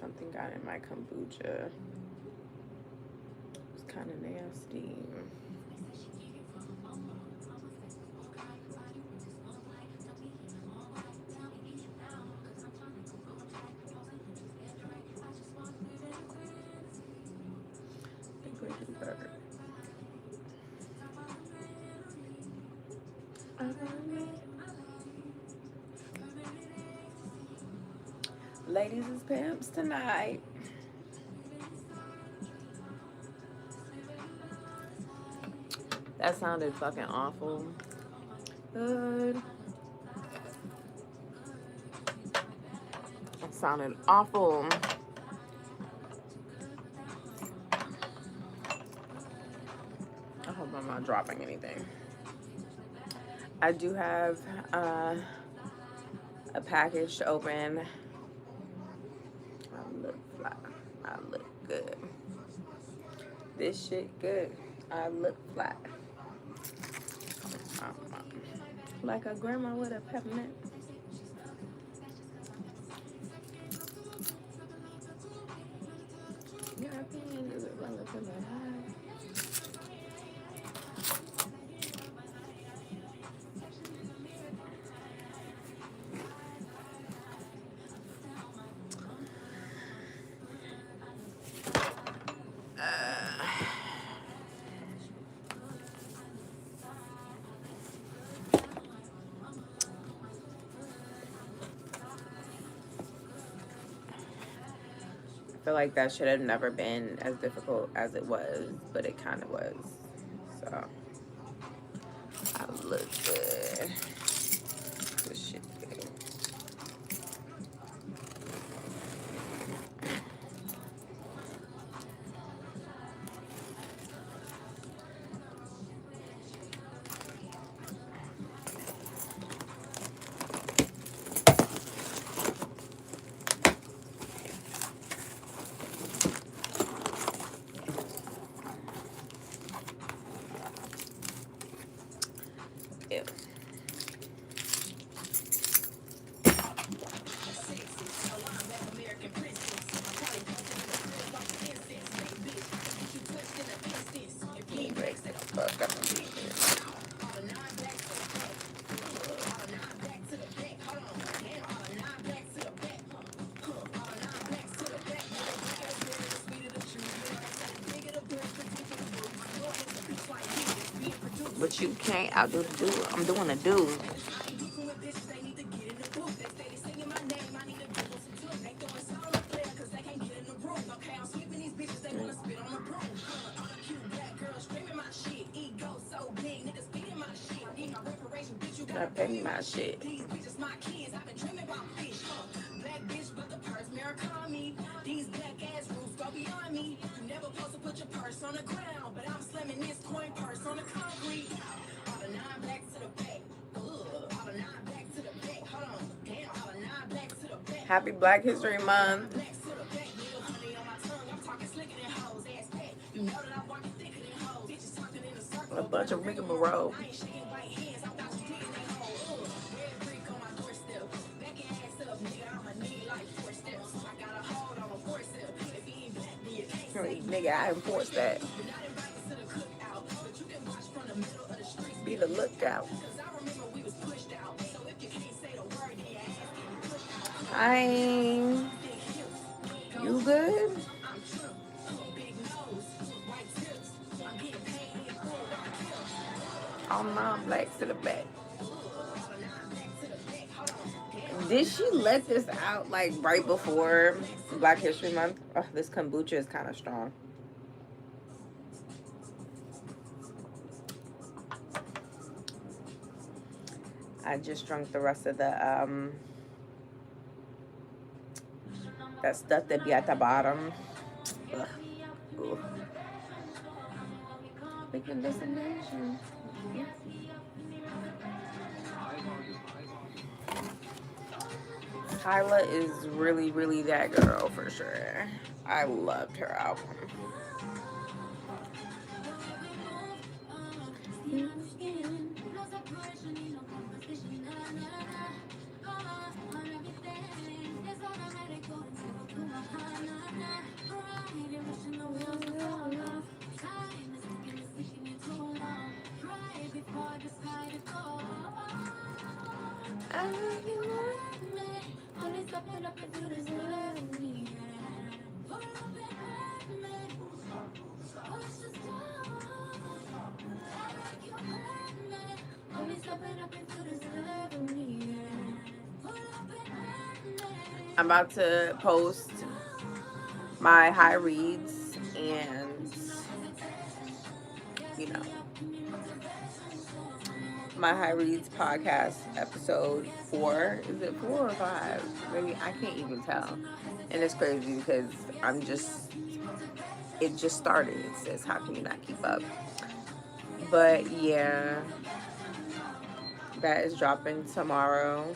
Something got in my kombucha. It's kind of nasty. Ladies is pimps tonight. That sounded fucking awful. Good. That sounded awful. I hope I'm not dropping anything. I do have a package to open. I look fly. I look good. This shit good. I look fly. Like a grandma with a peppermint. Your opinion is irrelevant. I feel like that should have never been as difficult as it was, but it kind of was. So, I look good. This shit good. Ew. But you can't outdo the do. I'm doing a do. I pay my shit. These black ass rules go beyond me. You never supposed to put your purse on the ground, but I'm slamming this coin purse on the concrete. All the nine back to the back. All the nine back to the back. Hold on. Damn, all the nine back to the back. Happy Black History Month. A bunch of rigmarole. Nigga, I enforce that. Be the lookout. Hi. You good? All nine blacks to the back. Did she let this out like right before Black History Month? Oh, this kombucha is kind of strong. I just drank the rest of the that stuff that be at the bottom. Ugh. Ooh. Making destination. Kyla is really, really that girl for sure. I loved her album. I'm about to post my high reads and, you know, my high reads podcast episode 4. Is it 4 or 5? Maybe I can't even tell. And it's crazy because it just started. It says, how can you not keep up? But yeah, that is dropping tomorrow.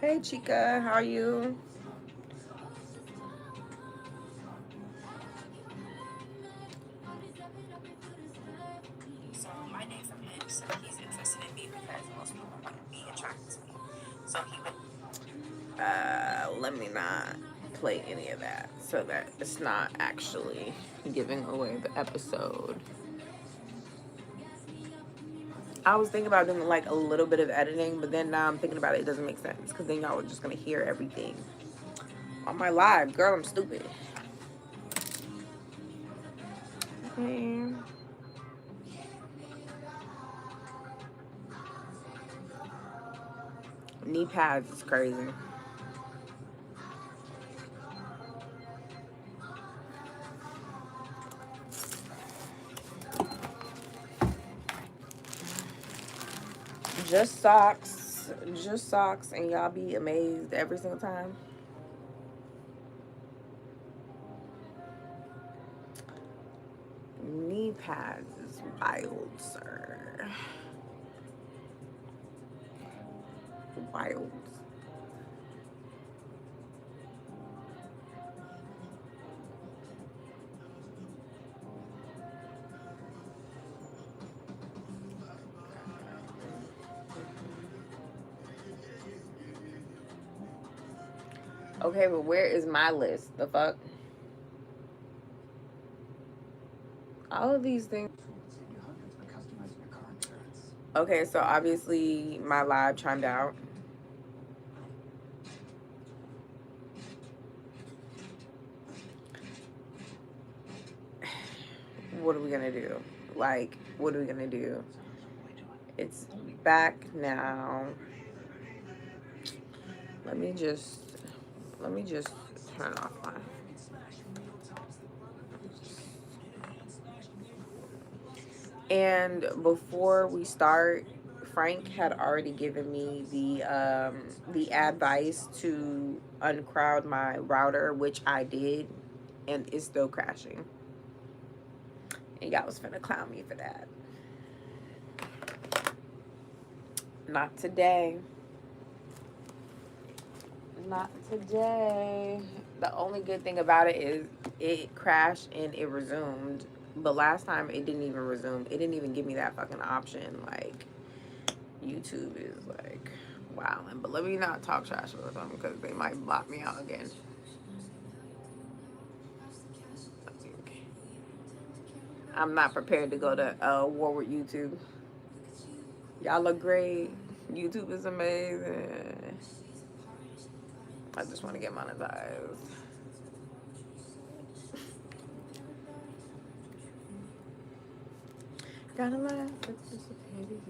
Hey Chica, how are you? So my name from him, so he's interested in me because most people wouldn't be attracted to me. So he would. Let me not play any of that so that it's not actually giving away the episode. I was thinking about doing like a little bit of editing, but then now I'm thinking about it, it doesn't make sense because then y'all are just gonna hear everything on my live. Girl, I'm stupid. Okay. Knee pads is crazy. Just socks. Just socks, and y'all be amazed every single time. Knee pads is wild, sir. Wild. Okay, but where is my list? The fuck? All of these things. Okay, so obviously my live chimed out. What are we gonna do? Like, what are we gonna do? It's back now. Let me just turn off my. And before we start, Frank had already given me the advice to uncrowd my router, which I did, and it's still crashing. And y'all was finna clown me for that. Not today. Not today. The only good thing about it is it crashed and it resumed. But last time it didn't even resume. It didn't even give me that fucking option. Like, YouTube is like wilding. But let me not talk trash about them because they might block me out again. I'm not prepared to go to war with YouTube. Y'all look great. YouTube is amazing. I just want to get monetized. Gotta laugh, it's just a pity.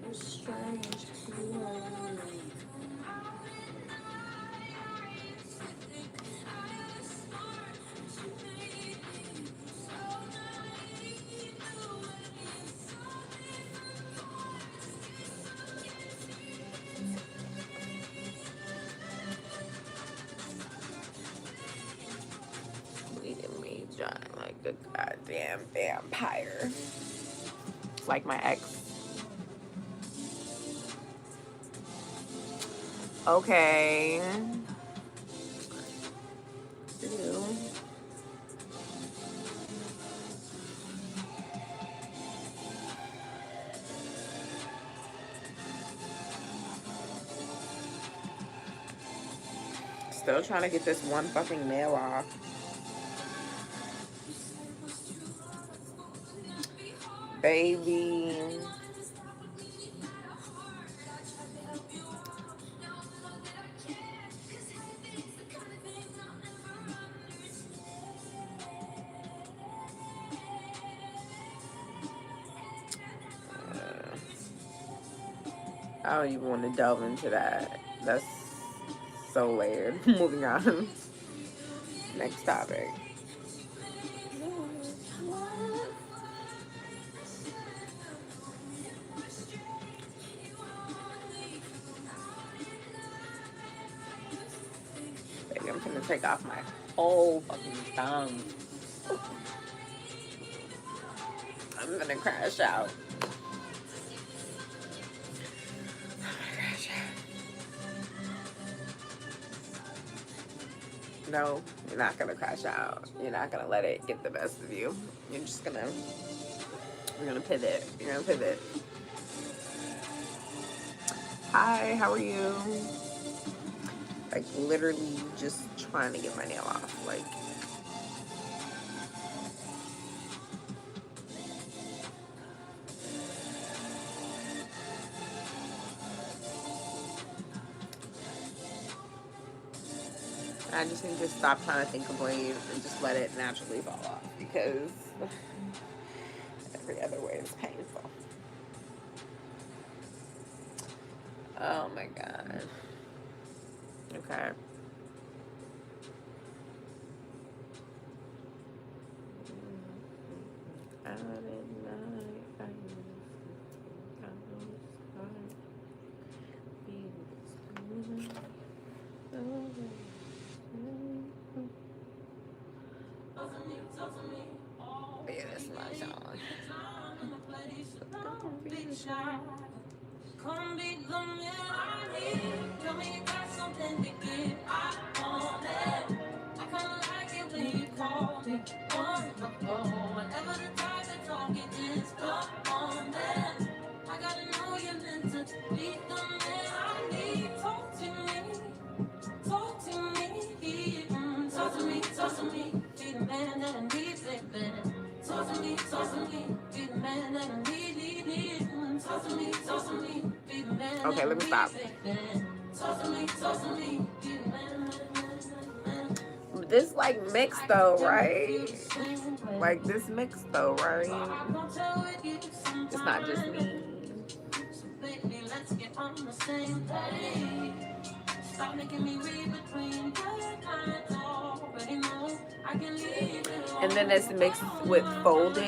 It's strange. Bleeding me dry like a goddamn vampire. Like my ex. Okay. Ew. Still trying to get this one fucking nail off. Baby. I don't even want to delve into that. That's so layered. Moving on. Next topic. Baby, I'm gonna take off my whole fucking tongue. I'm gonna crash out. No, you're not gonna crash out. You're not gonna let it get the best of you. You're just gonna, you're gonna pivot. You're gonna pivot. Hi, how are you? Like, literally just trying to get my nail off. Like, I just need to stop trying to think of ways and just let it naturally fall off, because every other way is painful. Oh my god. Okay. Yeah, that's my song. Come be the man I need. Tell me you got something to give. I want it. I kinda like it when you call me wonderful. Whenever the time to talk, it is come on, man. I gotta know you're meant to be the man I need. Talk to me. Talk to me. Talk to me. Talk to me. Be the man that I need, baby. Talk to me. Talk to me. Be the man that I need. Talk to me. Talk to me. Be the man. Okay, let me stop. Talk to me. Talk to me. Be the man. This like mixed though, right? Like this mixed though, right? It's not just me. So baby, let's get on the same page. Stop making me read between the lines. Already know I can leave it. And then it's mixed with folded.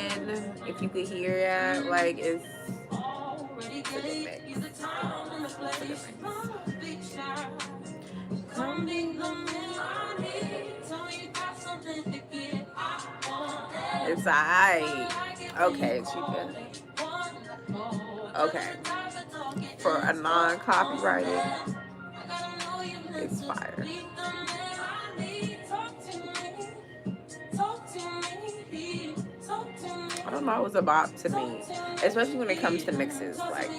If you could hear it, like it's already a good mix. It's a good mix. Come be the man I need. Tell me you got something to give. I want it. It's alright. Okay, Chica. Okay. For a non-copyrighted, it's fire. I don't know, it was a bop to me, especially when it comes to mixes. Like,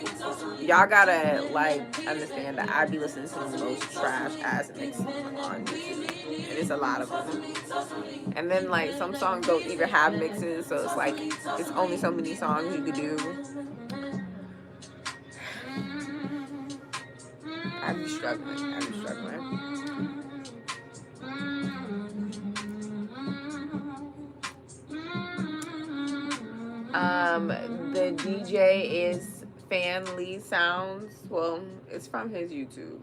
y'all gotta like understand that I be listening to the most trash ass mixes on YouTube, and it's a lot of them. And then like some songs don't even have mixes, so it's like it's only so many songs you could do. I be struggling. The DJ is Fan Lee Sounds. Well, it's from his YouTube.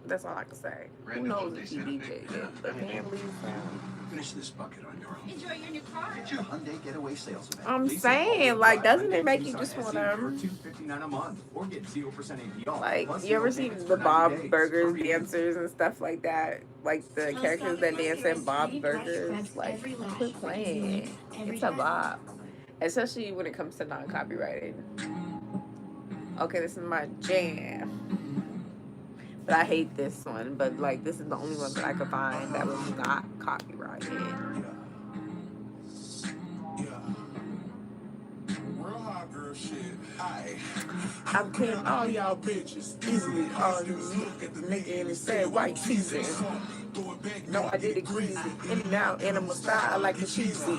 That's all I can say. Who knows if he DJ it? But Fan Lee Sounds. Finish this bucket on your own. Enjoy your new car. Get your Hyundai Getaway sales event. I'm saying, like, doesn't it make you just want to... $259 a month or get 0% APR. Like, you ever seen the Bob Burgers dancers and stuff like that? Like, the characters that dance in Bob Burgers? Like, quit playing. It's a bop. Especially when it comes to non-copyrighted. Okay, this is my jam. But I hate this one. But like, this is the only one that I could find that was not copyrighted. I'm killing all y'all bitches easily. All you look at the nigga and it said white teasing. No, I did it greasy. In and out, animal style, I like the cheesy.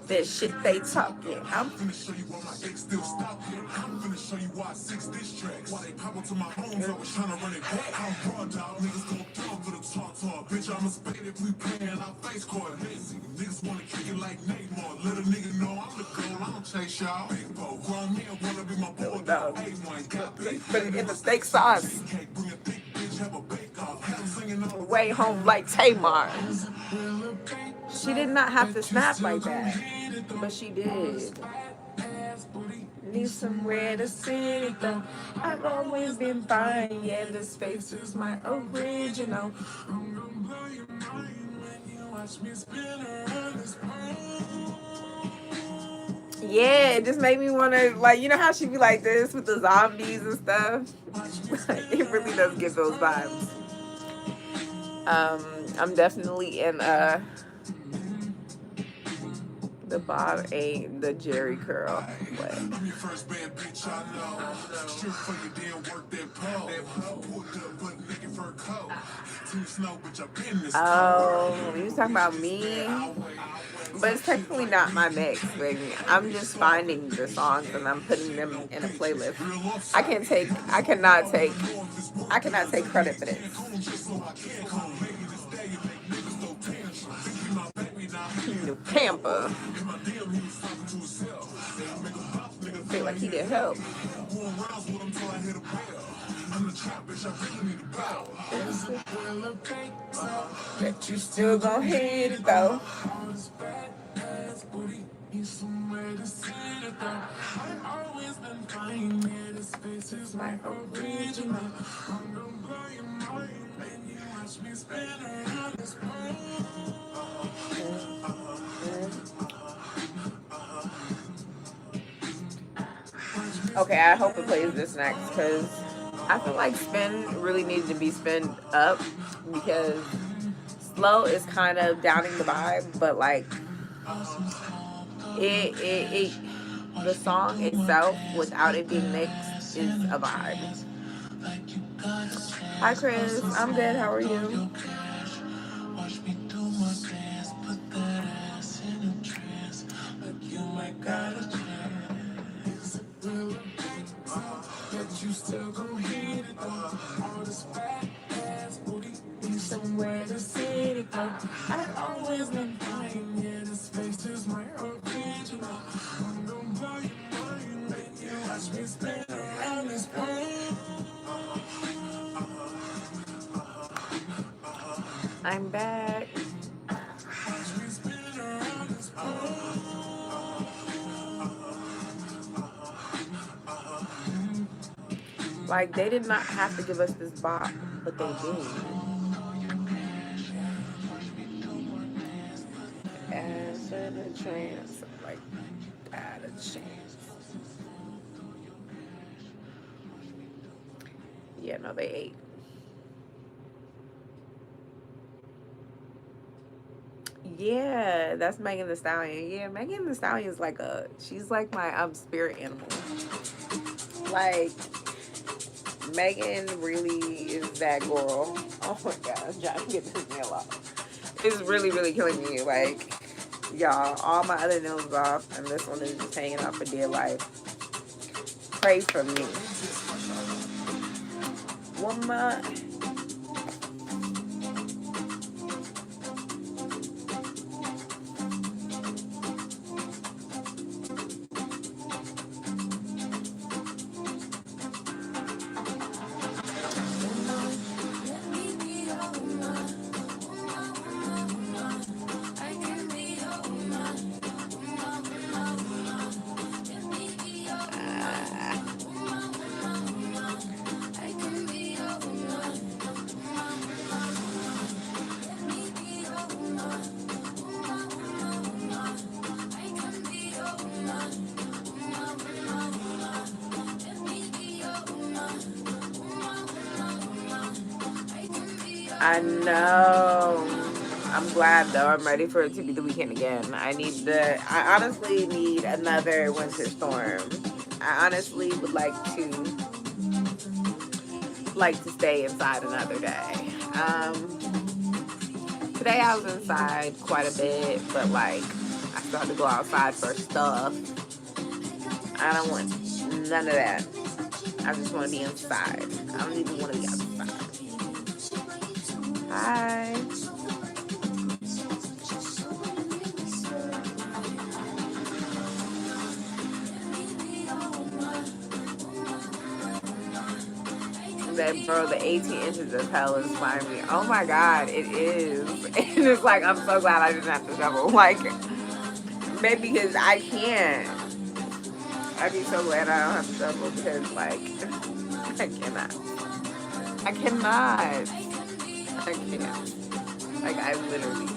That shit they talking. I'm finna show you why my ex still stalking. I'm finna show you why 6 diss tracks. Why they pop up to my homes, I was trying to run it back. I'm broad dog, niggas gon' kill for the talk. Bitch, I'm a spade if we playin' our face card lazy. Niggas wanna kick it like Neymar. Let a nigga know I'm the goal, I don't chase y'all. Big bro, grown men wanna be my boy dog. A1 got beef. Put it in the steak sauce. Can't bring a thick bitch, have a bake off. Have them singing on the way home like Tamar. She did not have to snap like that, but she did. Need somewhere to sit though. I've always been fine. Yeah, this face is my original. Yeah, it just made me want to, like, you know how she be like this with the zombies and stuff? It really does give those vibes. I'm definitely in the Bob ain't the Jerry curl. What? Oh, you was talking about me? But it's technically not my mix, baby. I'm just finding the songs and I'm putting them in a playlist. I cannot take credit for this. Tampa. Feel like he did help. Bet you still gon' hit it though. My original. Okay, I hope it plays this next because I feel like spin really needs to be spinned up because slow is kind of downing the vibe, but like it the song itself without it being mixed is a vibe. Hi Chris, I'm good. How are you? You still gon' hit it though. All this fat ass booty, need somewhere to sit it though. I've always been fine, yeah, this face is my original. I'm gon' blow your mind, make you watch me spin around this plane. I'm back. Watch me spin around this plane. Like, they did not have to give us this bop, but they did. As in a trance, like, at a chance. Yeah, no, they ate. Yeah, that's Megan Thee Stallion. Yeah, Megan Thee Stallion is like she's like my spirit animal. Like, Megan really is that girl. Oh my gosh, John gets me a lot. It's really, really killing me. Like, y'all, all my other nails off, and this one is just hanging out for dear life. Pray for me. Woman. I know. I'm glad though. I'm ready for it to be the weekend again. I honestly need another winter storm. I honestly would like to stay inside another day. Today I was inside quite a bit, but like I still had to go outside for stuff. I don't want none of that. I just want to be inside. I don't even want to be outside. Hi. That bro, the 18 inches of hell is behind me. Oh my god, it is. And it's like I'm so glad I didn't have to shovel. Like maybe because I can't. I'd be so glad I don't have to shovel because like I cannot. I cannot. I can't. Like I literally can't.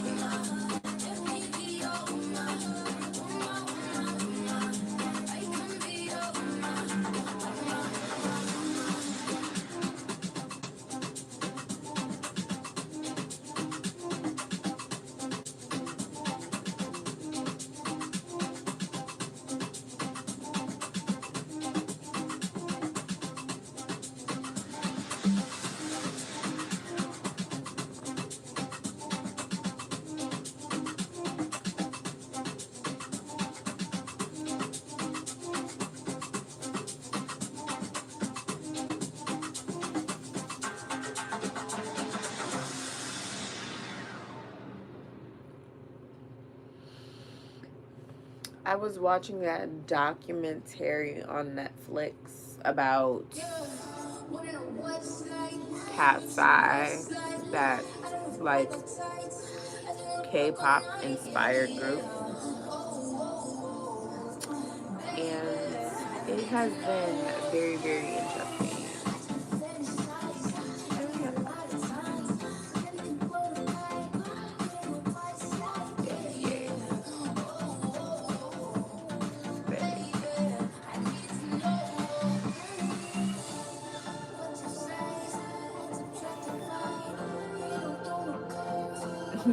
I was watching that documentary on Netflix about Cat's Eye, that like K-pop inspired group, and it has been very, very interesting.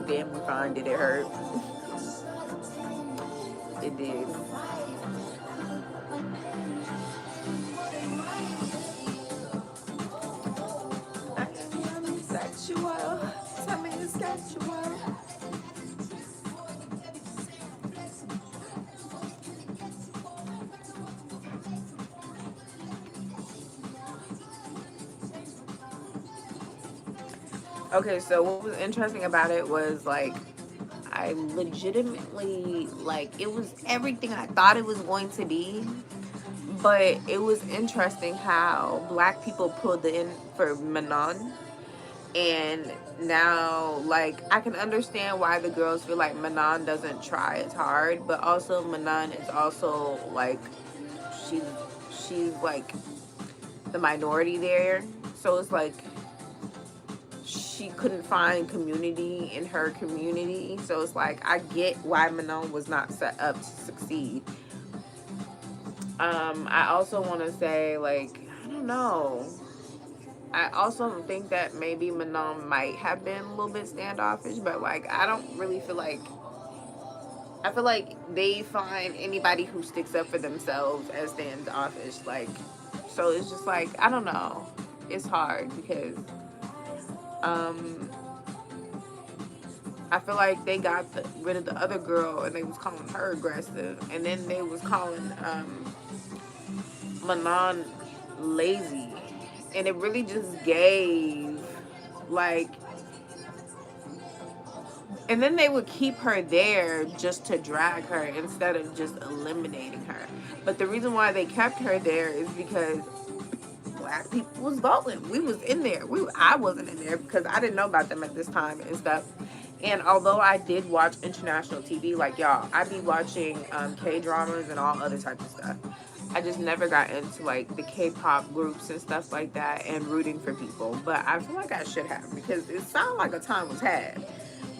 Damn, we fine. Did it hurt? It did. Sexual. Tell me it's sexual. Okay, so what was interesting about it was like I legitimately like it was everything I thought it was going to be, but it was interesting how black people pulled in for Manon, and now like I can understand why the girls feel like Manon doesn't try as hard, but also Manon is also like she's she's like the minority there, so it's like she couldn't find community in her community. So it's like I get why Manon was not set up to succeed. I also want to say like I don't know. I also think that maybe Manon might have been a little bit standoffish, but like I don't really feel like I feel like they find anybody who sticks up for themselves as standoffish. Like so it's just like I don't know. It's hard because I feel like they got rid of the other girl and they was calling her aggressive, and then they was calling Manon lazy, and it really just gave like, and then they would keep her there just to drag her instead of just eliminating her. But the reason why they kept her there is because black people was voting. We was in there. I wasn't in there because I didn't know about them at this time and stuff. And although I did watch international TV, like y'all, I be watching K-dramas and all other types of stuff. I just never got into like the K-pop groups and stuff like that and rooting for people. But I feel like I should have because it sounded like a time was had.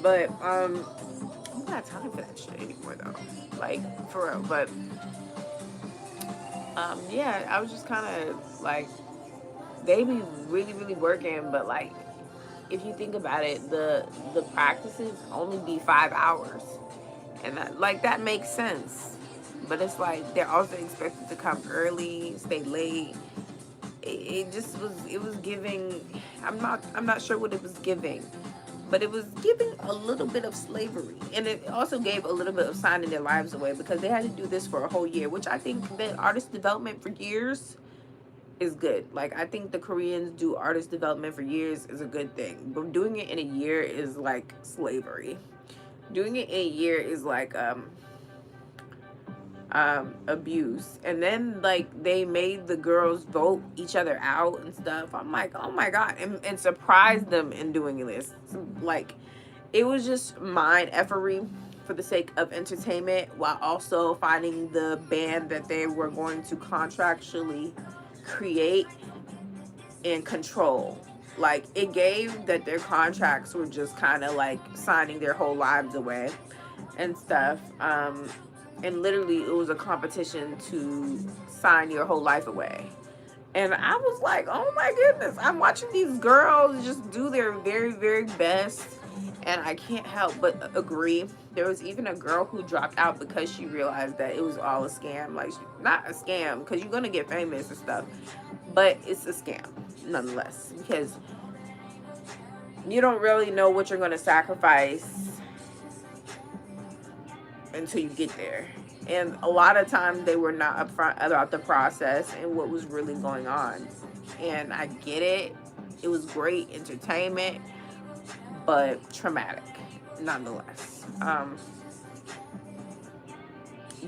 But I don't got time for that shit anymore though. Like for real. But yeah, I was just kind of like they be really, really working, but like if you think about it, the practices only be 5 hours, and that makes sense. But it's like they're also expected to come early, stay late. It just was, it was giving. I'm not sure what it was giving, but it was giving a little bit of slavery, and it also gave a little bit of signing their lives away, because they had to do this for a whole year, which I think that artist development for years is good. Like, I think the Koreans do artist development for years is a good thing, but doing it in a year is like slavery. Doing it in a year is like abuse. And then like they made the girls vote each other out and stuff. I'm like, oh my god, and surprised them in doing this. Like, it was just mind effery for the sake of entertainment, while also finding the band that they were going to contractually create and control. Like, it gave that their contracts were just kind of like signing their whole lives away and stuff. And literally it was a competition to sign your whole life away. And I was like, oh my goodness, I'm watching these girls just do their very, very best. And I can't help but agree. There was even a girl who dropped out because she realized that it was all a scam. Like, not a scam, because you're going to get famous and stuff, but it's a scam nonetheless, because you don't really know what you're going to sacrifice until you get there. And a lot of times they were not upfront about the process and what was really going on. And I get it. It was great entertainment, but traumatic nonetheless.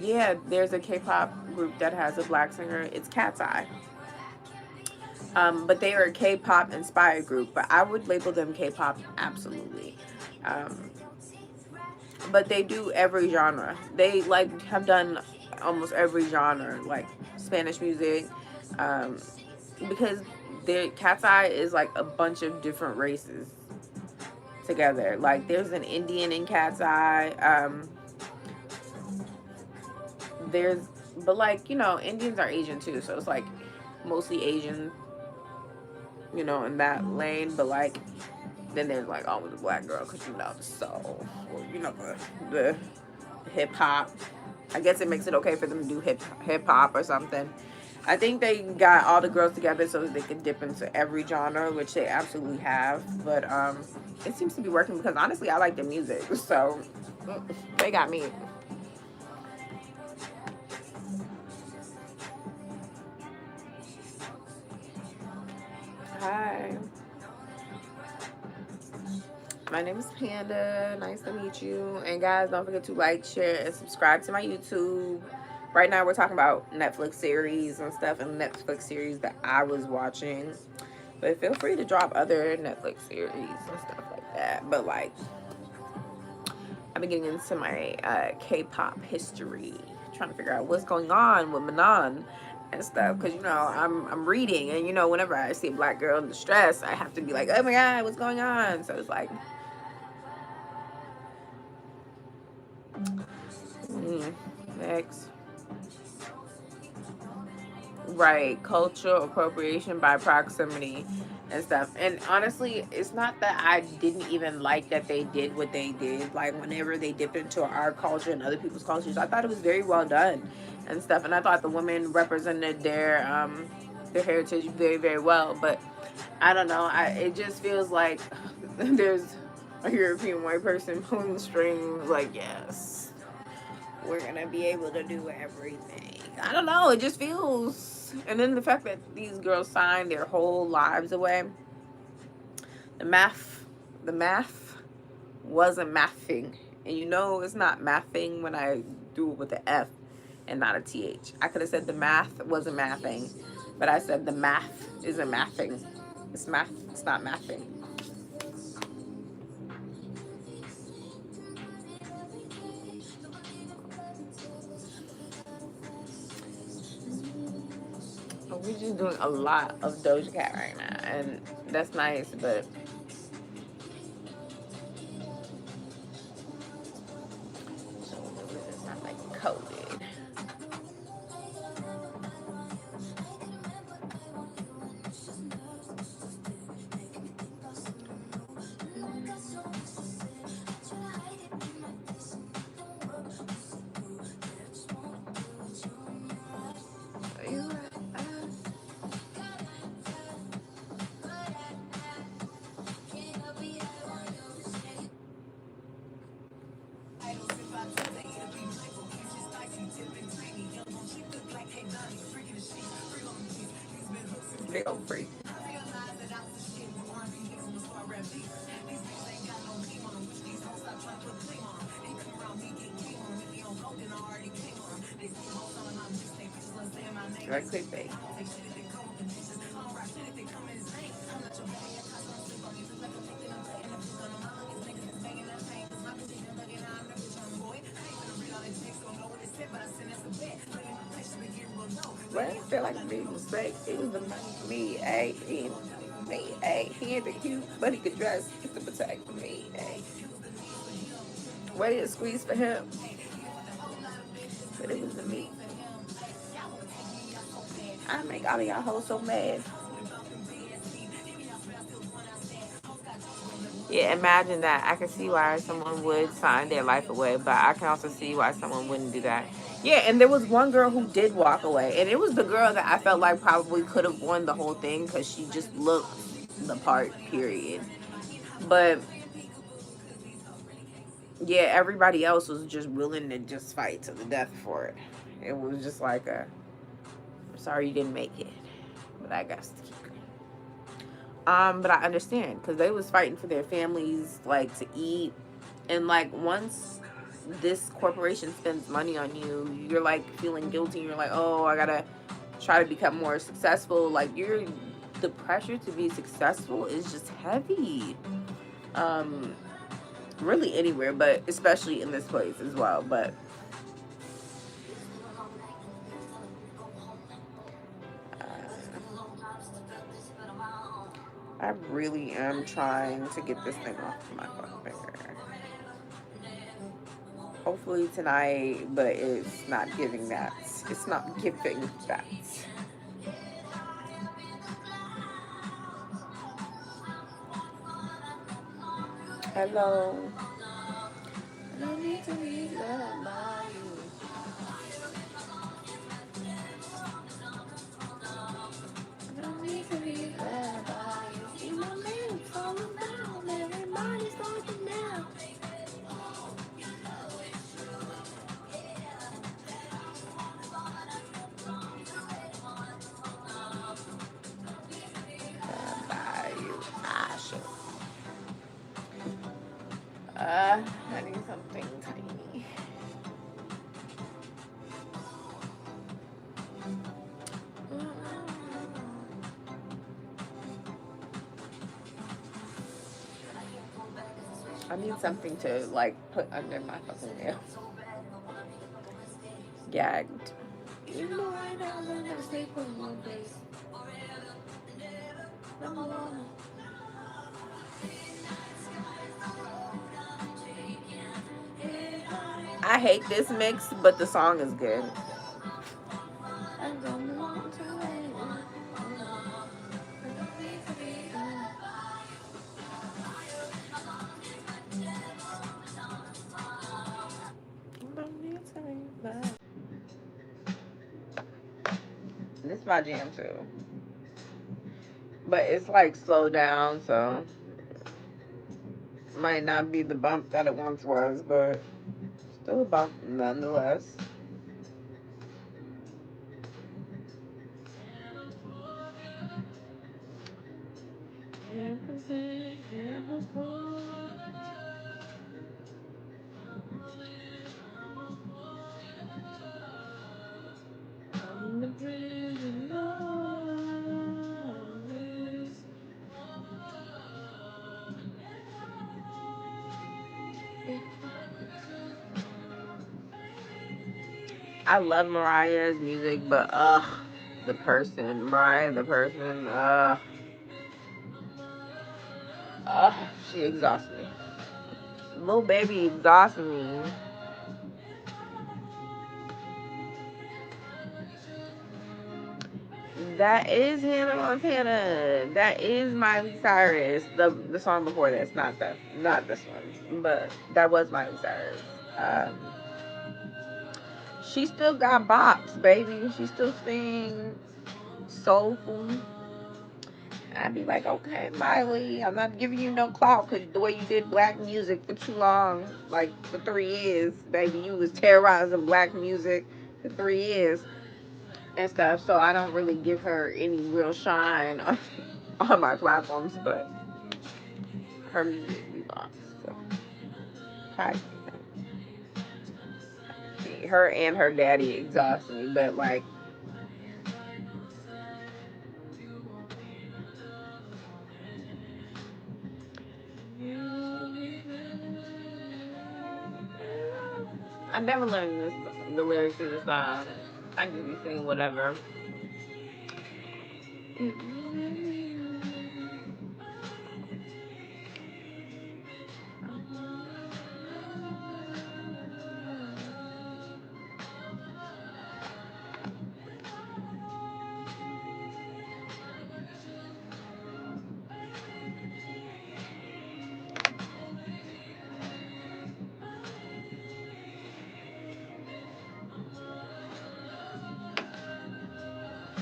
Yeah, there's a K-pop group that has a black singer. It's Cat's Eye. But they are a K-pop inspired group, but I would label them K-pop, absolutely. But they do every genre. They like have done almost every genre, like Spanish music, because their Cat's Eye is like a bunch of different races together. Like, there's an Indian in Cat's Eye. But like, Indians are Asian too, so it's like mostly Asian, in that lane. But like, then there's like always a black girl, because the soul, or the hip hop. I guess it makes it okay for them to do hip hop or something. I think they got all the girls together so that they could dip into every genre, which they absolutely have. But it seems to be working, because honestly, I like the music, so they got me. Hi. My name is Panda. Nice to meet you. And guys, don't forget to like, share, and subscribe to my YouTube. Right now we're talking about Netflix series and stuff, and Netflix series that I was watching. But feel free to drop other Netflix series and stuff like that. But like, I've been getting into my K-pop history, trying to figure out what's going on with Manon and stuff, because I'm reading, and whenever I see a black girl in distress, I have to be like, oh my god, what's going on? So it's like, next. Right, cultural appropriation by proximity and stuff. And honestly, it's not that I didn't even like that they did what they did. Like, whenever they dipped into our culture and other people's cultures, I thought it was very well done and stuff. And I thought the women represented their heritage very, very well. But I don't know. It just feels like there's a European white person pulling the strings. Like, yes, we're gonna be able to do everything. I don't know. It just feels. And then the fact that these girls signed their whole lives away. The math wasn't mathing. And it's not mathing when I do it with the F and not a TH. I could have said the math wasn't mathing, but I said the math isn't mathing. It's math, it's not mathing. We're just doing a lot of Doja Cat right now, and that's nice, but it's not like coded. big old freak. Right, clickbait. Well, I feel like a big mistake. It was the money for me, hey. He ain't the cute, but he could dress. It's the protect for me, hey. What did it squeeze for him? But it was the me. I make all of y'all hoes so mad. Yeah, imagine that. I can see why someone would sign their life away, but I can also see why someone wouldn't do that. Yeah, and there was one girl who did walk away, and it was the girl that I felt like probably could have won the whole thing because she just looked the part, period. But yeah, everybody else was just willing to just fight to the death for it. It was just like a, sorry you didn't make it, but I got to keep it. But I understand because they was fighting for their families, like to eat, and like once this corporation spends money on you, you're like feeling guilty. You're like, oh, I gotta try to become more successful. Like the pressure to be successful is just heavy. Really anywhere, but especially in this place as well. But I really am trying to get this thing off of my fucking finger. Hopefully tonight, but it's not giving that. It's not giving that. Hello. I don't need to be loved by you. I don't need to be loved by you. See my man falling down. Everybody's talking now. By you. I need something tiny. I need something to like put under my fucking nail. Gagged. You know I don't want to sleep on my face. I hate this mix, but the song is good. This is my jam too. But it's like slowed down, so might not be the bump that it once was, but still a bump nonetheless. I love Mariah's music, but the person, Mariah, the person, she exhausts me. Little baby exhausts me. That is Hannah Montana. That is Miley Cyrus. The song before this, not this one, but that was Miley Cyrus. She still got bops, baby. She still sings soulful. I'd be like, okay, Miley, I'm not giving you no clout because the way you did black music for too long, like for 3 years, baby, you was terrorizing black music for 3 years. and stuff, so I don't really give her any real shine on my platforms, but her music we lost. So her and her daddy exhaust me, but like I never learned the lyrics to the song. I just be singing whatever.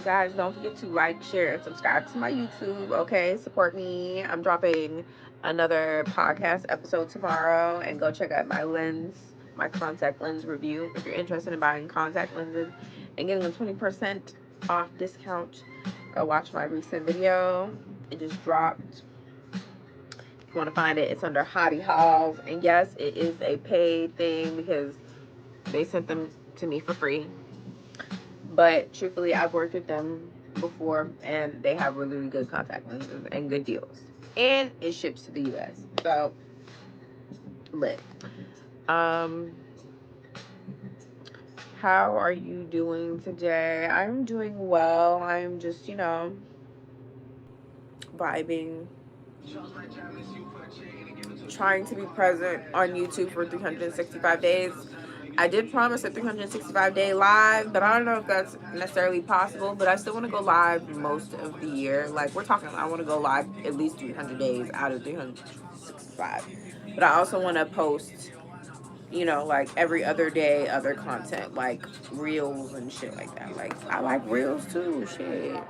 Guys, don't forget to like, share, and subscribe to my YouTube, okay? Support me. I'm dropping another podcast episode tomorrow, and go check out my contact lens review if you're interested in buying contact lenses and getting a 20% off discount. Go watch my recent video. It just dropped. If you want to find it, it's under Hottie Hauls. And yes, it is a paid thing because they sent them to me for free. But truthfully, I've worked with them before, and they have really, really good contact lenses and good deals. And it ships to the US. So, lit. How are you doing today? I'm doing well. I'm just, vibing. Trying to be present on YouTube for 365 days. I did promise a 365-day live, but I don't know if that's necessarily possible, but I still want to go live most of the year. Like, we're talking, I want to go live at least 300 days out of 365. But I also want to post, like every other day, other content, like reels and shit like that. Like, I like reels too, shit.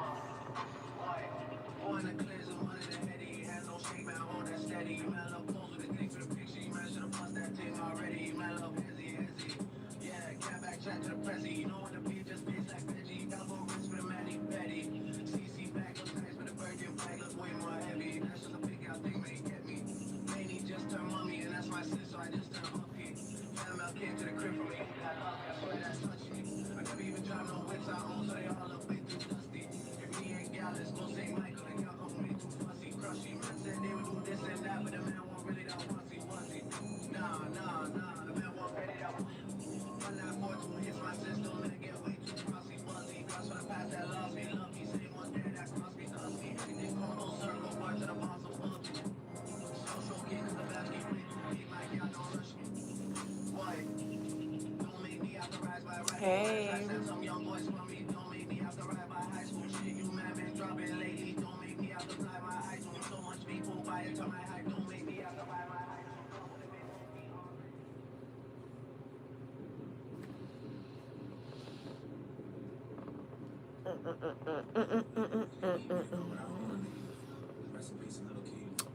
Hey.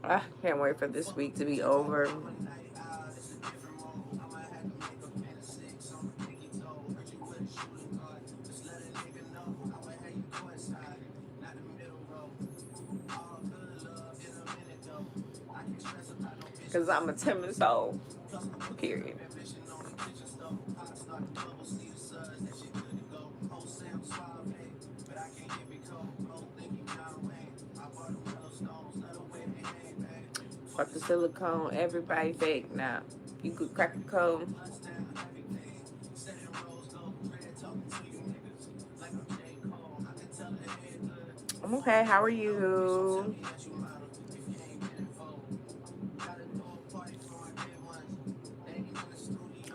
I can't wait for this week to be over. Because I'm a timid soul. Period. Fuck the silicone. Everybody fake now. You could crack the code. I'm okay. How are you?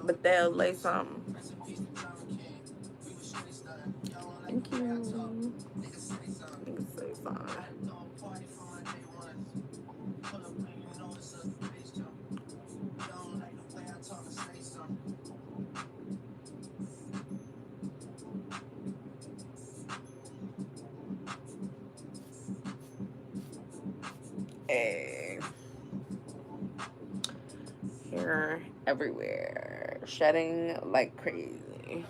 But they'll lay something. Thank you. Niggas say something. Hey. Here, everywhere. Shedding like crazy.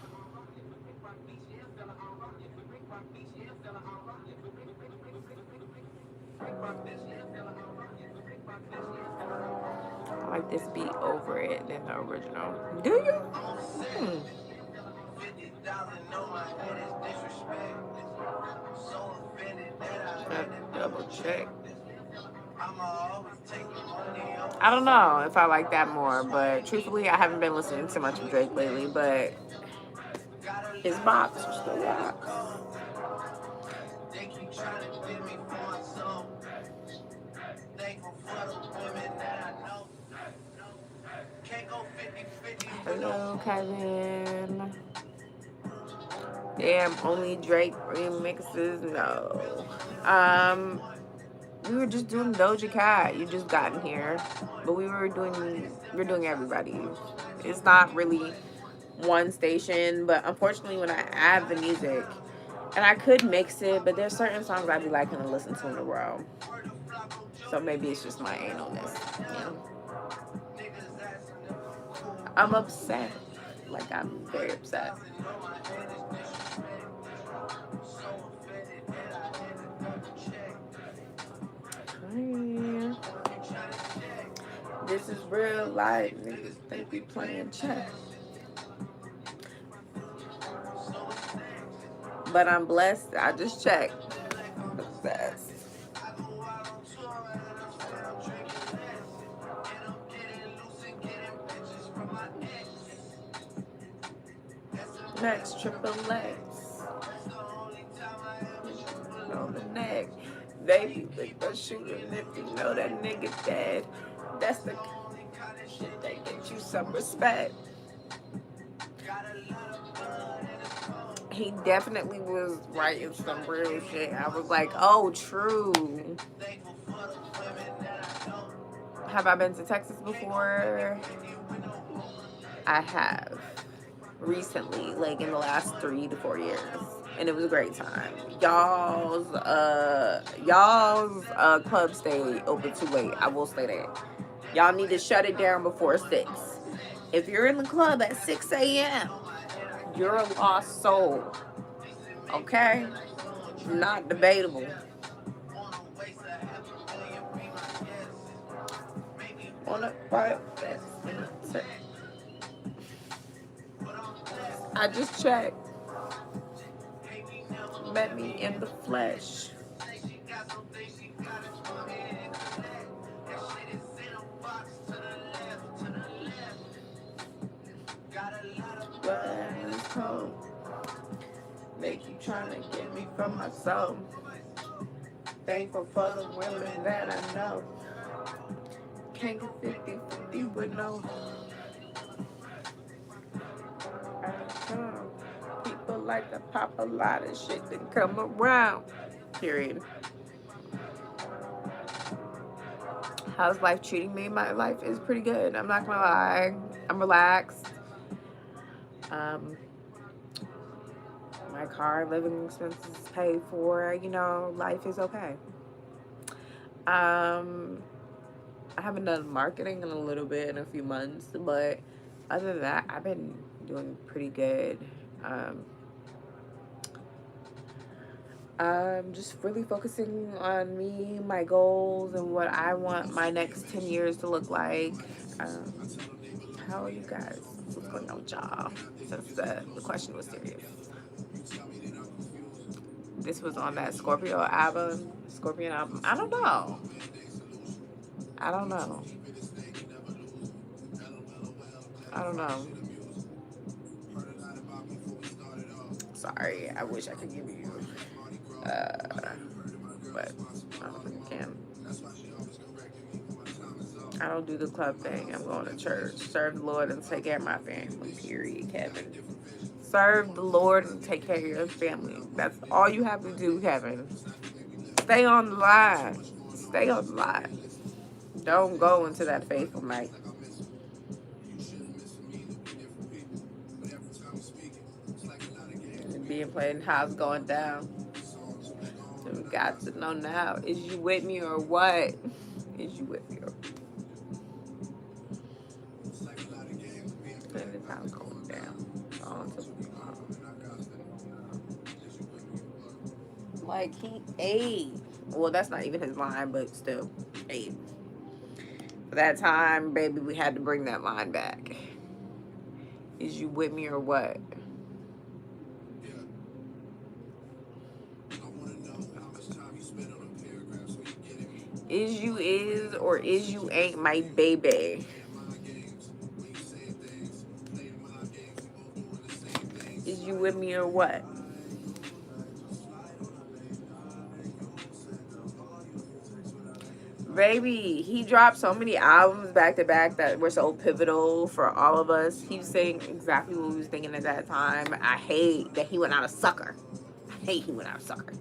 I like this beat over it than the original. Do you? Hmm. Double check. I don't know if I like that more, but truthfully, I haven't been listening to much of Drake lately, but his bops are still bops. Hello, Kevin. Damn, only Drake remixes? No. We were just doing Doja Cat. You just gotten here, but we're doing everybody. It's not really one station, but unfortunately, when I add the music, and I could mix it, but there's certain songs I'd be liking to listen to in a row. So maybe it's just my analness. Yeah. I'm upset. Like, I'm very upset. This is real life. Niggas think we playing chess. But I'm blessed. I just checked. Obsessed. Next, triple X. On the neck. Baby, think about shooting if you know that nigga dead. That's the shit that gets you some respect. He definitely was writing some real shit. I was like, oh, true. Have I been to Texas before? I have. Recently, like in the last 3 to 4 years. And it was a great time. Y'all's club stayed open too late. I will say that. Y'all need to shut it down before 6. If you're in the club at 6 a.m., you're a lost soul. Okay? Not debatable. Wanna fight? I just checked. Met me in the flesh. Make you trying to get me from my soul. Thankful for the women that I know. Can't get 50-50 with no. People like to pop a lot of shit that come around. Period. How's life treating me? My life is pretty good. I'm not gonna lie. I'm relaxed. My car, living expenses paid for. You know, life is okay. I haven't done marketing in a little bit, in a few months, but other than that, I've been doing pretty good. I'm just really focusing on me, my goals, and what I want my next 10 years to look like. How are you guys? What's going on with y'all? Since the question was serious. This was on that Scorpion album. I don't know. Sorry, I wish I could give you, but I don't think I can. I don't do the club thing. I'm going to church. Serve the Lord and take care of my family. Period, Kevin. Serve the Lord and take care of your family. That's all you have to do, Kevin. Stay on the line. Stay on the line. Don't go into that faithful night. Being played, how's it going down? So we got to know now. Is you with me or what? Is you with me or and it's how it's going down. Like he ate. Well, that's not even his line, but still. Hey, for that time, baby, we had to bring that line back. Is you with me or what? Is you is or is you ain't my baby? Is you with me or what? Baby, he dropped so many albums back to back that were so pivotal for all of us. He was saying exactly what we was thinking at that time. I hate that he went out a sucker. I hate he went out a sucker.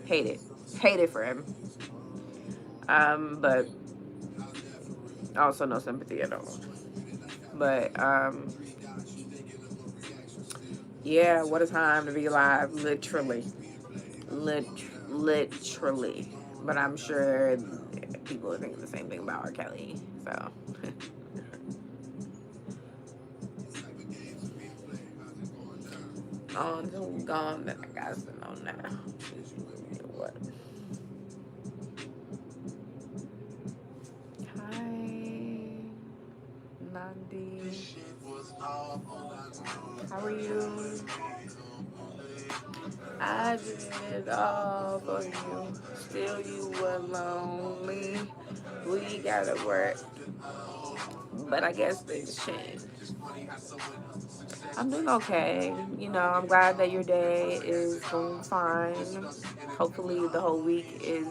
Hate it. Hate it for him. But also no sympathy at all. But yeah, what a time to be alive, literally. Literally. But I'm sure people are thinking the same thing about R. Kelly. So on to gone, then I got to know now. What? Hi, Nandi. How are you? I did it all for you. Still you were lonely. We gotta work. But I guess things change. I'm doing okay. You know, I'm glad that your day is going fine. Hopefully the whole week is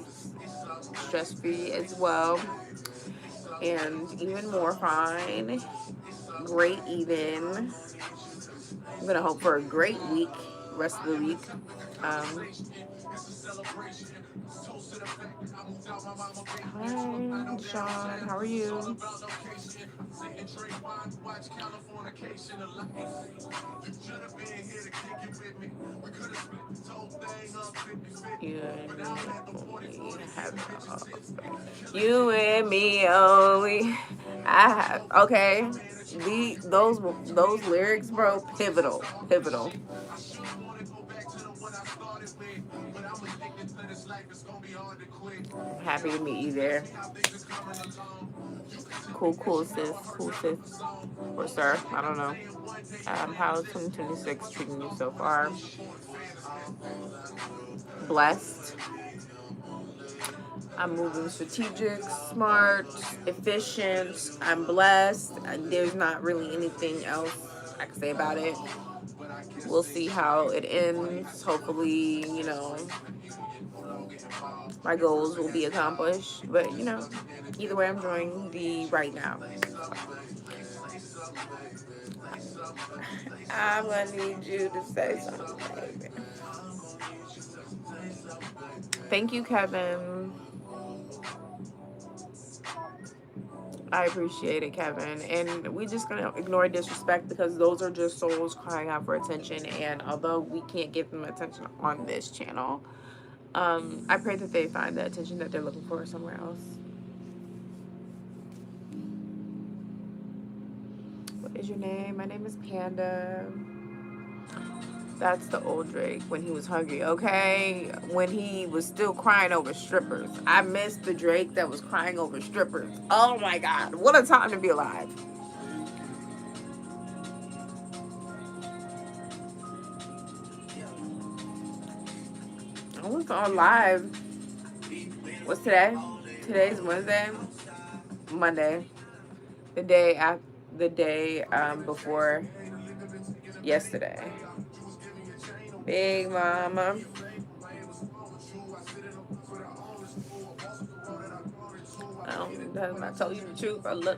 stress-free as well. And even more fine. Great even. I'm gonna hope for a great week, rest of the week. Hi, Sean. How are you? You and me only. I have okay. Those lyrics, bro, pivotal, pivotal. I'm happy to meet you there. Cool, sis. Cool, sis. Or sir, I don't know. How's 2026 treating you so far? Blessed. I'm moving strategic, smart, efficient. I'm blessed. There's not really anything else I can say about it. We'll see how it ends. Hopefully, you know, my goals will be accomplished. But, you know, either way, I'm enjoying the right now. I'm going to need you to say something, baby. Thank you, Kevin. I appreciate it, Kevin. And we're just going to ignore disrespect because those are just souls crying out for attention. And although we can't give them attention on this channel, I pray that they find the attention that they're looking for somewhere else. What is your name? My name is Panda. That's the old Drake when he was hungry, okay? When he was still crying over strippers. I missed the Drake that was crying over strippers. Oh my God, what a time to be alive. I was on live. What's today? Today's Wednesday? Monday. The day before yesterday. Big mama. I told you the truth. I look.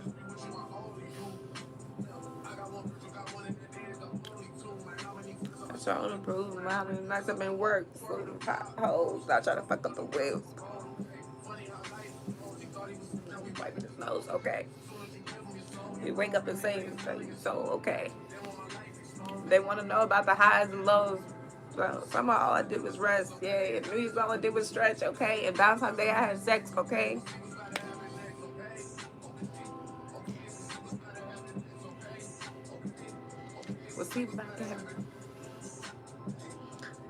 I'm trying to improve my nice up in work. So them potholes. Not trying to fuck up the wheels. Wiping his nose. Okay. We wake up and say so. Okay. They want to know about the highs and lows. So somehow all I did was rest. Yeah. And New Year's all I did was stretch. Okay. And Valentine's Day I had sex. Okay. We'll see what's about to happen.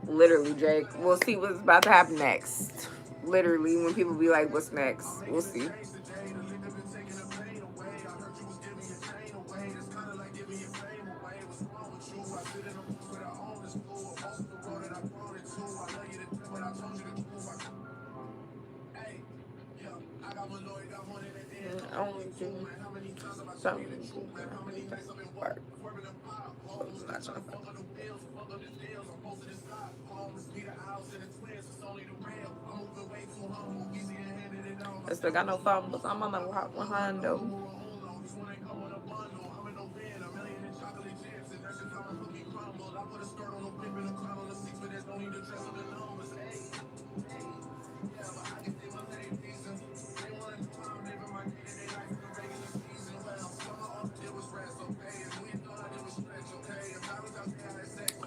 Literally, Jake. We'll see what's about to happen next. Literally, when people be like, "What's next?" We'll see. Only do something. Work. Not trying to- I still got no phone, but I'm on the rock with Hondo.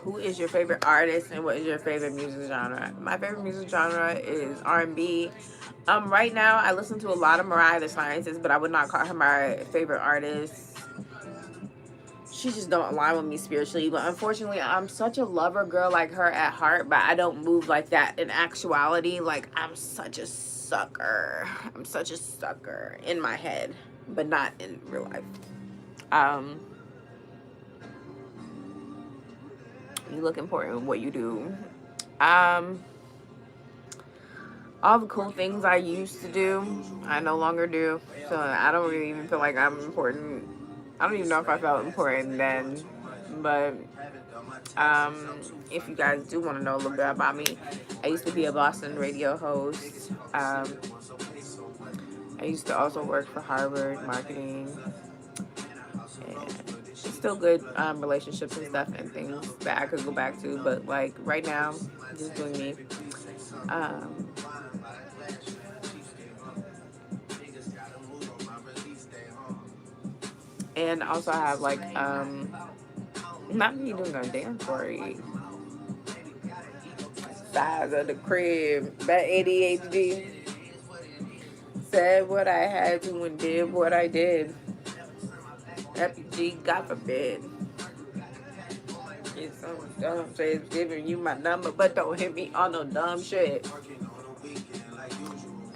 Who is your favorite artist and what is your favorite music genre? My favorite music genre is R&B. Right now I listen to a lot of Mariah the Scientist, but I would not call her my favorite artist. She just don't align with me spiritually. But unfortunately, I'm such a lover girl like her at heart, but I don't move like that in actuality. Like, I'm such a sucker. I'm such a sucker in my head, but not in real life. You look important in what you do. All the cool things I used to do, I no longer do. So I don't really even feel like I'm important. I don't even know if I felt important then. But if you guys do want to know a little bit about me, I used to be a Boston radio host. I used to also work for Harvard marketing. And it's still good relationships and stuff and things that I could go back to. But like right now, just doing me. And also I have like not me doing a dance party. Size of the crib, that ADHD. Said what I had to and did what I did. FG, God forbid. It's some dumb shit giving you my number, but don't hit me on no dumb shit.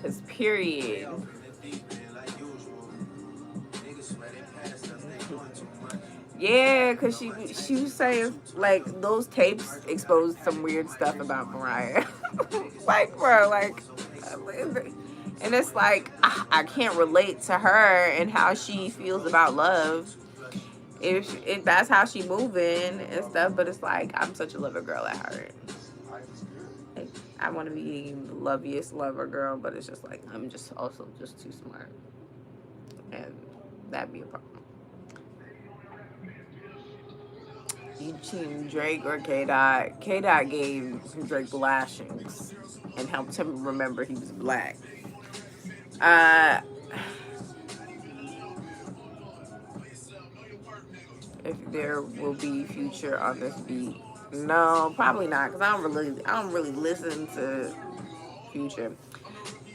Cause period. Yeah, cause she was saying like those tapes exposed some weird stuff about Mariah. Like, bro, like, and it's like I can't relate to her and how she feels about love. If that's how she moving and stuff, but it's like I'm such a lover girl at heart. Like, I want to be the loveliest lover girl, but it's just like I'm just also just too smart, and that'd be a problem. You team Drake or K Dot? K Dot gave Drake lashings and helped him remember he was black. If there will be Future on this beat, no, probably not, because I don't really listen to Future.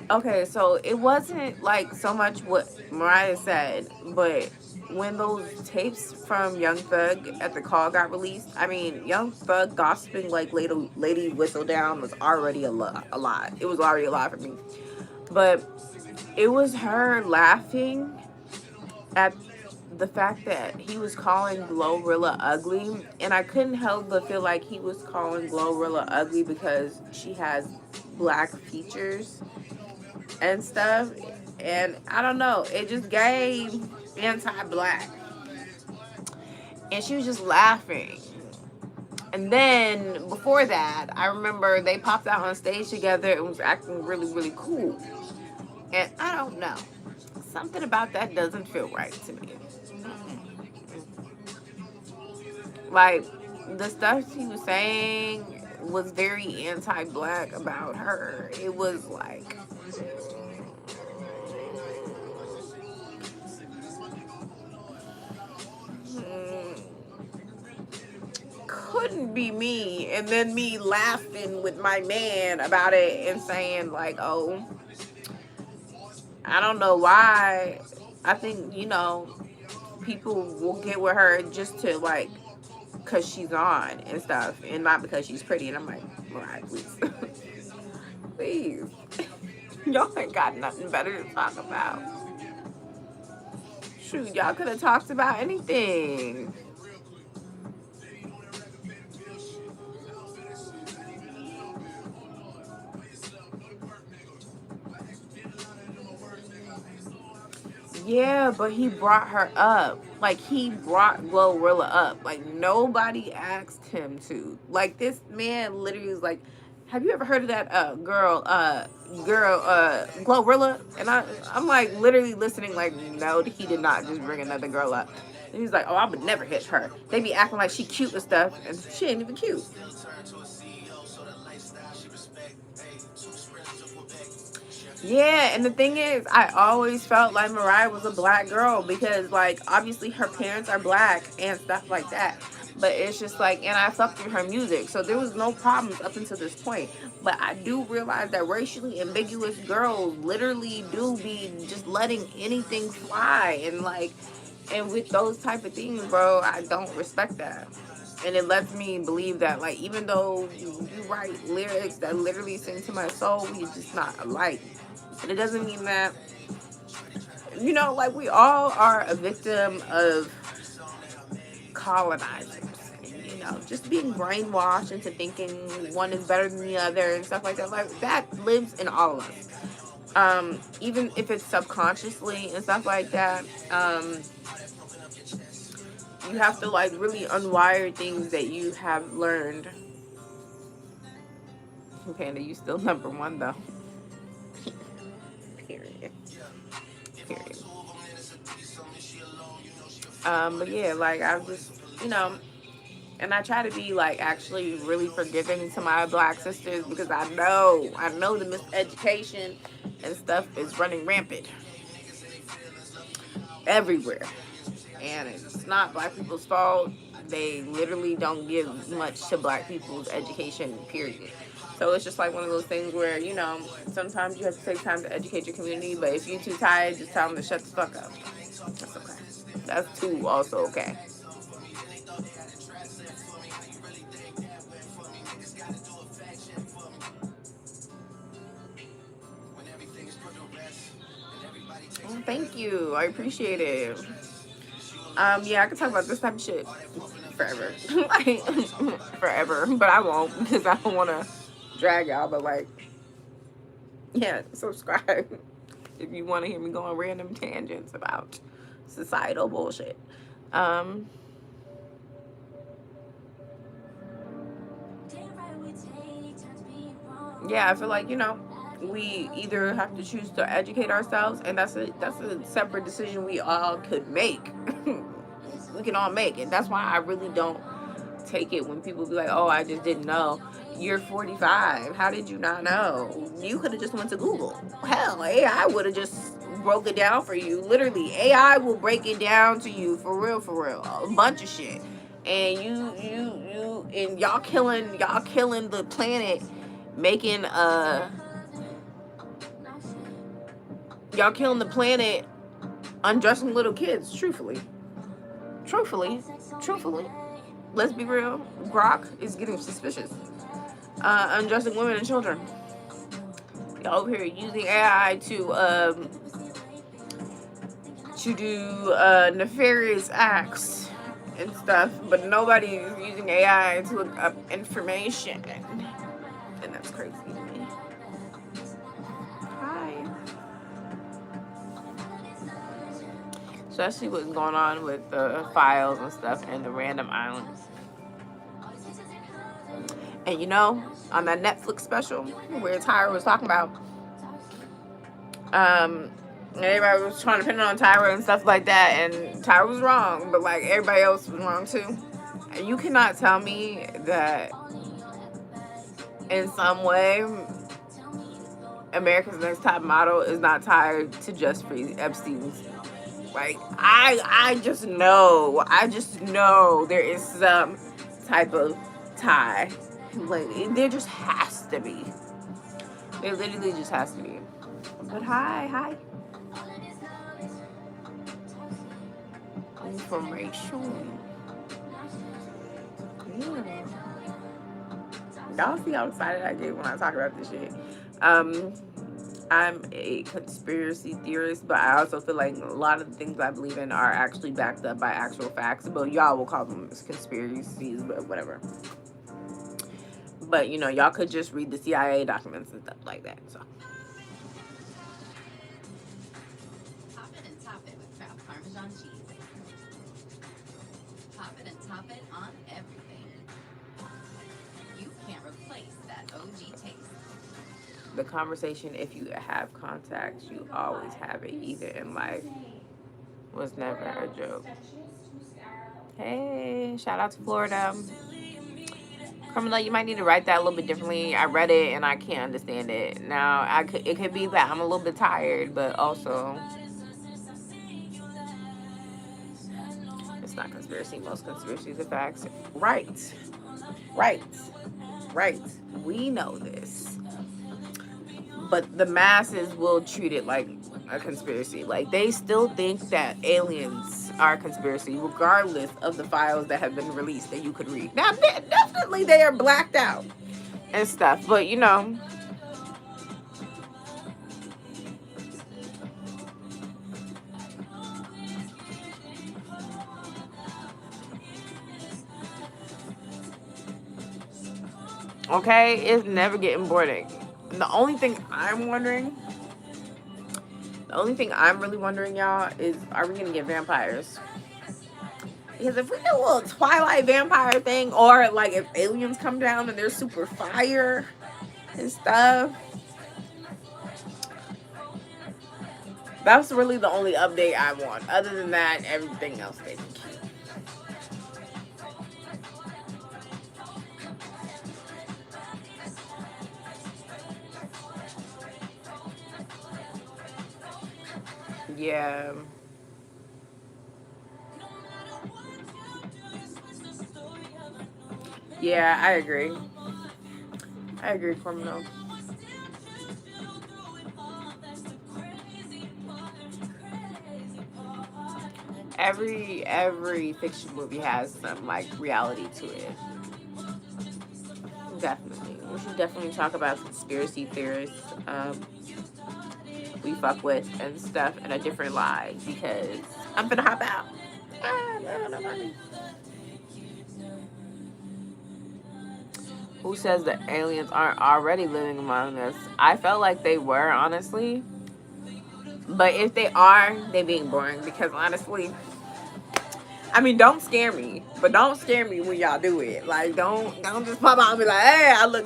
Okay, so it wasn't like so much what Mariah said, but when those tapes from Young Thug at the call got released, I mean, Young Thug gossiping like Lady Whistle Down was already a lot. It was already a lot for me. But it was her laughing at the fact that he was calling Glorilla ugly, and I couldn't help but feel like he was calling Glorilla ugly because she has black features and stuff, and I don't know, it just gave anti-black, and she was just laughing. And then before that, I remember they popped out on stage together and was acting really, really cool, and I don't know, something about that doesn't feel right to me. Like, the stuff she was saying was very anti-black about her. It was like, couldn't be me. And then me laughing with my man about it and saying like, oh, I don't know why. I think, people will get with her just to like, because she's on and stuff, and not because she's pretty. And I'm like, all right, please. Please. Y'all ain't got nothing better to talk about. Shoot, y'all could have talked about anything. Yeah, but he brought her up. Like, he brought Glorilla up. Like, nobody asked him to. Like, this man literally was like, have you ever heard of that Glorilla? And I'm like literally listening like, no, he did not just bring another girl up. And he's like, oh, I would never hit her. They be acting like she cute and stuff, and she ain't even cute. Yeah, and the thing is, I always felt like Mariah was a black girl because, like, obviously her parents are black and stuff like that. But it's just like, and I fucked with her music, so there was no problems up until this point. But I do realize that racially ambiguous girls literally do be just letting anything fly, and like, and with those type of things, bro, I don't respect that. And it lets me believe that, like, even though you write lyrics that literally sing to my soul, we just not alike. And it doesn't mean that, you know, like, we all are a victim of colonizers. You know, just being brainwashed into thinking one is better than the other and stuff like that. Like, that lives in all of us. Even if it's subconsciously and stuff like that. You have to, like, really unwire things that you have learned. Panda, you still number one, though. Period. But yeah, like, I've just, you know, and I try to be, like, actually really forgiving to my black sisters because I know the miseducation and stuff is running rampant everywhere. And it's not black people's fault. They literally don't give much to black people's education, period. So it's just like one of those things where, you know, sometimes you have to take time to educate your community, but if you're too tired, just tell them to shut the fuck up. That's okay. That's too also okay. Oh, thank you. I appreciate it. Yeah, I could talk about this type of shit forever. Like, forever. But I won't because I don't want to drag y'all. But, like, yeah, subscribe if you want to hear me go on random tangents about societal bullshit. Yeah, I feel like, you know, we either have to choose to educate ourselves, and that's a separate decision we all could make. We can all make it. That's why I really don't take it when people be like, oh, I just didn't know. You're 45. How did you not know? You could have just went to Google. Hell, AI would have just broke it down for you. Literally, AI will break it down to you for real, a bunch of shit. And and y'all killing the planet, making y'all killing the planet, undressing little kids. Truthfully, let's be real. Grok is getting suspicious. Undressing women and children. Y'all over here using AI to do nefarious acts and stuff, but nobody is using AI to look up information, and that's crazy to me. Hi. So let's see what's going on with the files and stuff and the random islands. And you know, on that Netflix special where Tyra was talking about, everybody was trying to pin it on Tyra and stuff like that, and Tyra was wrong, but like everybody else was wrong too. And you cannot tell me that in some way America's Next Top Model is not tied to Jeffrey Epstein's. Like, I just know there is some type of tie. Like, there just has to be. There literally just has to be. But hi. Information. Yeah. Y'all see how excited I get when I talk about this shit. I'm a conspiracy theorist, but I also feel like a lot of the things I believe in are actually backed up by actual facts. But y'all will call them conspiracies, but whatever. But you know, y'all could just read the CIA documents and stuff like that. So. Pop it and top it with Kraft Parmesan cheese. Pop it and top it on everything. You can't replace that OG taste. The conversation, if you have contacts, you always have it, either in life, was never a joke. Hey, shout out to Florida. Carmela, you might need to write that a little bit differently. I read it and I can't understand it. Now, it could be that I'm a little bit tired, but also, it's not conspiracy. Most conspiracies are facts. Right. We know this. But the masses will treat it like a conspiracy. Like, they still think that aliens are a conspiracy, regardless of the files that have been released that you could read. Now, definitely they are blacked out and stuff, but you know. Okay, it's never getting boring. The only thing I'm really wondering, y'all, is are we gonna get vampires? Because if we do a little Twilight vampire thing, or like if aliens come down and they're super fire and stuff, that's really the only update I want. Other than that, everything else they can keep. Yeah. Yeah, I agree. Criminal. Every fiction movie has some like reality to it. Definitely. We should definitely talk about conspiracy theorists we fuck with and stuff in a different live, because I'm gonna hop out. No. Who says that aliens aren't already living among us? I felt like they were, honestly. But if they are, they being boring, because honestly, I mean, don't scare me. But don't scare me when y'all do it. Like, don't just pop out and be like, hey, I look